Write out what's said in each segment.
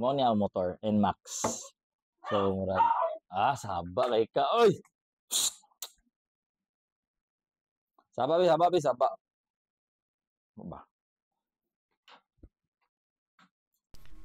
Mo niya ang motor NMAX. So murag saba kay ka oy. Saba. Ano ba?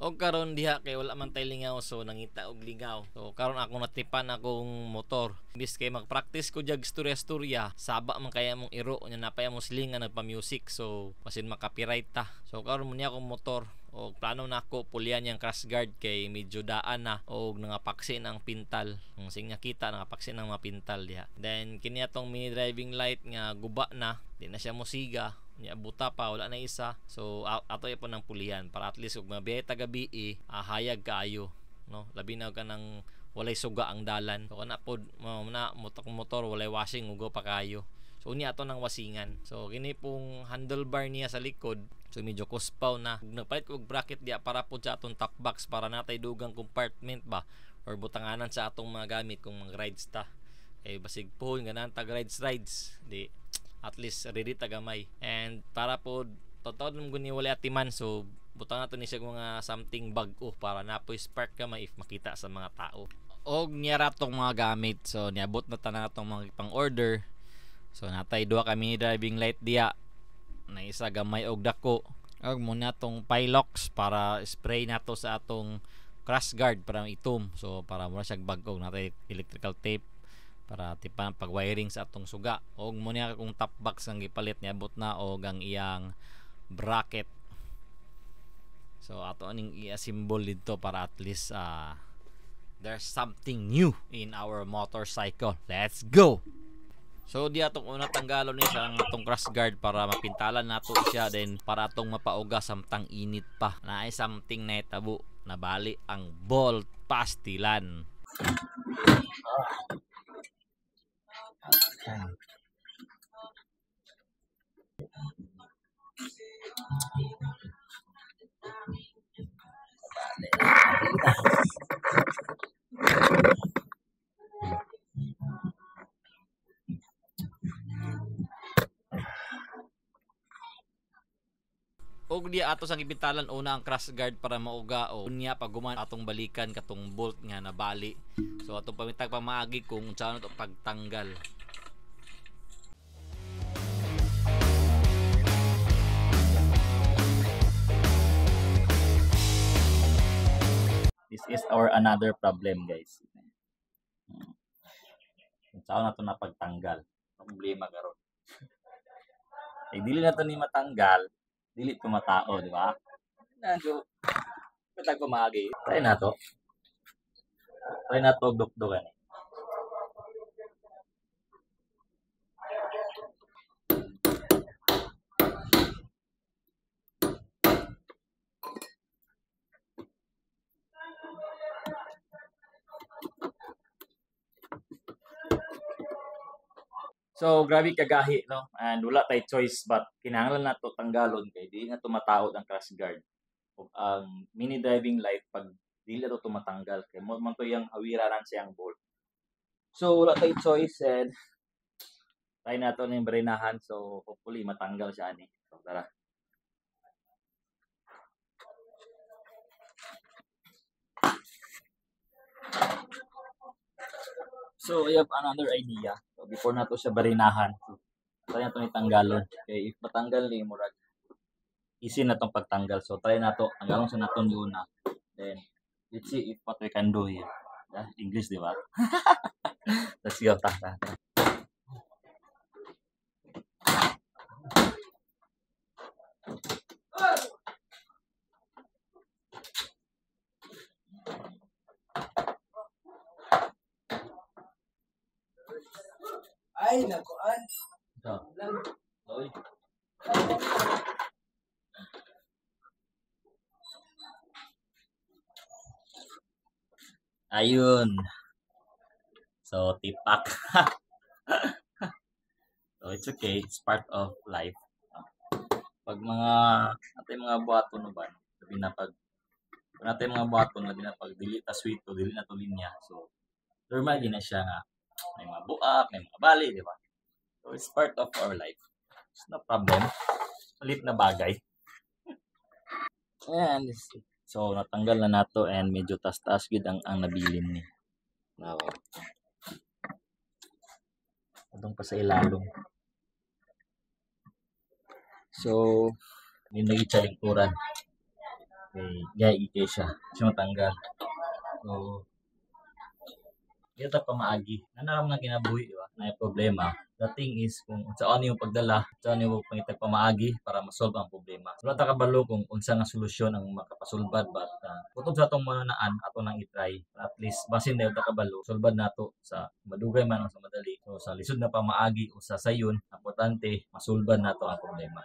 Og karon diha kay wala man tay lingaw so nangita og lingaw. So karon ako natipan akong motor. Bis kay mag-practice ko jag istorya-istorya, saba man kaya mong iro nya napay mo sling nga nagpa-music so masin makapiright ta. So karon mo niya akong motor og plano na ako pulyan yang crash guard kay medyo daan na og nangapaksi ng pintal. Ang sing nakita nangapaksi ng mga pintal diha. Then kini atong mini driving light nga guba na, di na siya mosiga. Nya buta pa wala na isa so ato po ng pulihan para at least ug mabiyahe ta gabi hayag kaayo no labi na ka nang walay suga ang dalan so kana pod na motor walay washing ugo pa kayo so unya ato ng wasingan so kini pong handlebar niya sa likod so medyo kuspaw na nagpalit ko og bracket diya para po sa atong top box para natay dugang compartment ba or butanganan sa atong mga gamit kung mag rides ta basig pohon ganan tag rides di at least ready tagamay and para po totoo nung guni wala atiman so butang nato ni siya mga something bag-o para napoy spark gamay if makita sa mga tao og niyara tong mga gamit so niabot na tanan atong mga pang order so natay duha ka mini driving light diya na isa gamay og dako og muna tong Pilox para spray nato sa atong crash guard para itom so para mura siya bag-o natay electrical tape para tipan pag-wiring sa atong suga og mo niya kung top box ang gipalit niabot na og ang iyang bracket so ato aning i-assemble dito para at least there's something new in our motorcycle. Let's go. So di atong una tanggalon ni sa atong crash guard para mapintalan nato siya then para atong mapauga samtang init pa naay something na itabo na bali ang bolt pastilan. Og di ato sang ipintalan una ang crash guard para mauga o unya paguman atong balikan katong bolt nga nabali so atong pamitag pamaagi kung saan ito pagtanggal. This is our another problem guys kung saan nato na pagtanggal problema karon dili nato ni matanggal dili ko matao di ba nado patag pamaagi try na to dukdukan So, grabe kagahi, no? And wala tay choice but kinahanglan nato tanggalon kay di na tumataod ang crash guard. Ug ang mini driving light pag dili to tumatanggal kay mo man to yang awiranan siyang bolt. So, wala tay choice and try nato ning barinahan so hopefully matanggal siya ani. So, tara. So, I have another idea. So, before nato siya barinahan, try nato ni tanggalon. Okay, if matanggal ni murag easy na tong pagtanggal. So, try nato tanggalon sa naton una. Then, let's see if what we can do here. English, di ba? Let's go. Ta. Ito. Oy. Ayun. So, tipak. So, it's okay. It's part of life. Pag mga buhaton no ba, sabi na pag natin mga buhaton, labi na pag dili ta sweet o dili na to linya. So, normal din na siya nga may mga buak, may mga bali, di ba? So, it's part of our life. It's no problem. Malit na bagay. Ayan. So, natanggal na nato and medyo tas-tas gid ang nabilin ni. Now, itong pa sa ilalong. So, hindi naging siya lingkuran. Okay, gaya siya. Siya matanggal. So, ito pa maagi. Nanaram na kinabuhi, di ba? Na problema. The thing is, kung saan yung pagdala, saan yung pangitag pamaagi para masolve ang problema. Wala ta kabalo kung unsa nga solusyon ang makapasulbad, but kutub sa atong mananaan, ato nang itry. At least, basin na yung kabalo, solbad nato sa madugay man o sa madali. So, sa lisod na pamaagi o sa sayon, importante, masulbad nato ang problema.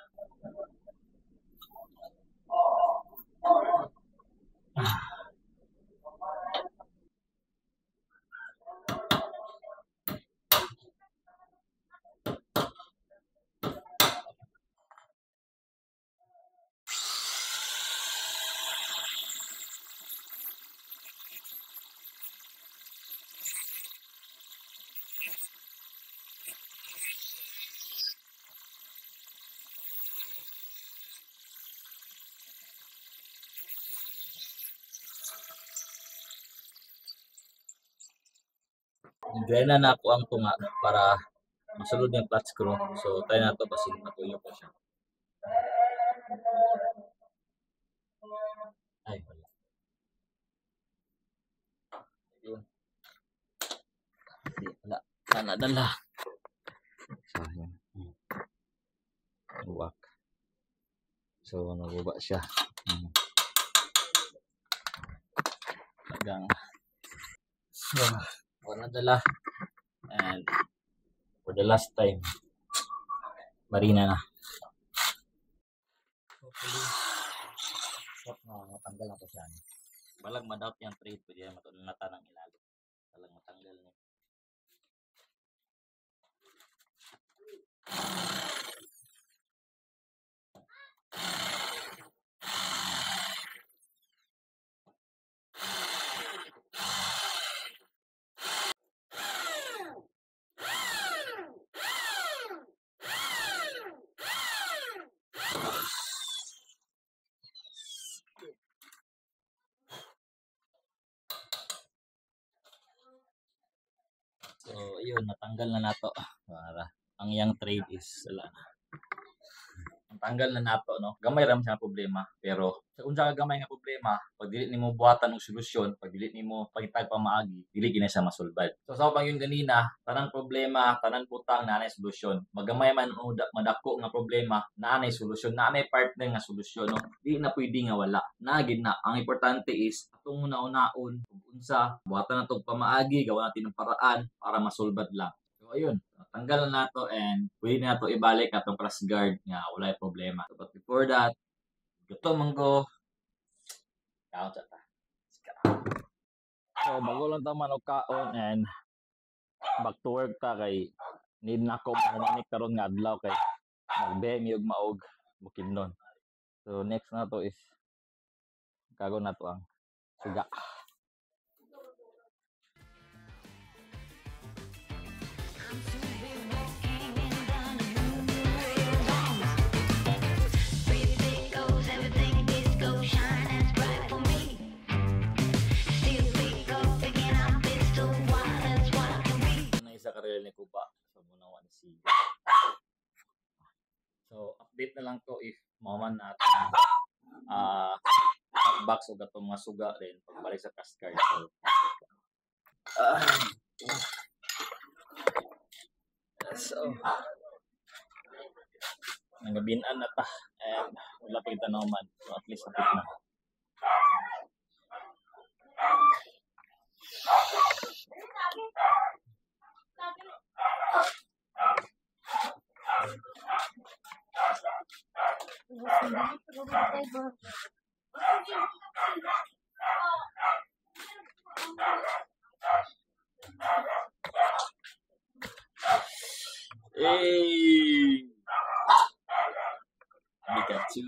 Gana na ako ang tunga para masulod yung clutch screw. So, tayo na ito kasi matuyo pa siya. Ay, wala. Yun. Wala. Dala. So, yun. Buwak. So, nababa siya. Hanggang. So, wala dala. And for the last time, marina na. Hopefully, matanggal na to siya. Balag ma-doubt yung trade, pwede matulunatan ng ilalim. Balag matanggal niya. So, ayun, natanggal na nato. Para ang yang trade is wala na. Ang tanggal na nato, no? Gamay ram siya problema. Pero, sa unsa ka gamay nga problema, pag dili nimo buhatan og solusyon, pag dili nimo pagitag pamaagi, dili gina siya masulbad. So, sa pang yun ganina, tanang problema, tanang putang naanay solusyon. Magamay man o madako nga problema, naanay solusyon, naanay partner nga solusyon, no? Di na pwede nga wala. Nagid na. Ang importante is atong una-unaon kung unsa buhatan natong pamaagi, gawa natin ng paraan para masulbad lang. So, ayun. Tanggal na nato and pwede na nato ibalik atong crash guard nga wala problema. So, but before that, gusto manggo. Kaon sa ta. So, bago lang ta manok kaon and back to work ta kay need na ko manik karon nga adlaw kay nagbe miyog maog bukidnon. So, next na to is kagon na to ang suga. Ni Kuba sa munawa ni Siga. So, update na lang to if maman natin box o gatong mga suga rin pagbalik sa cast card. So, nagabinan na ta and wala pa kita naman. So, at least update na. Eh, Pikachu,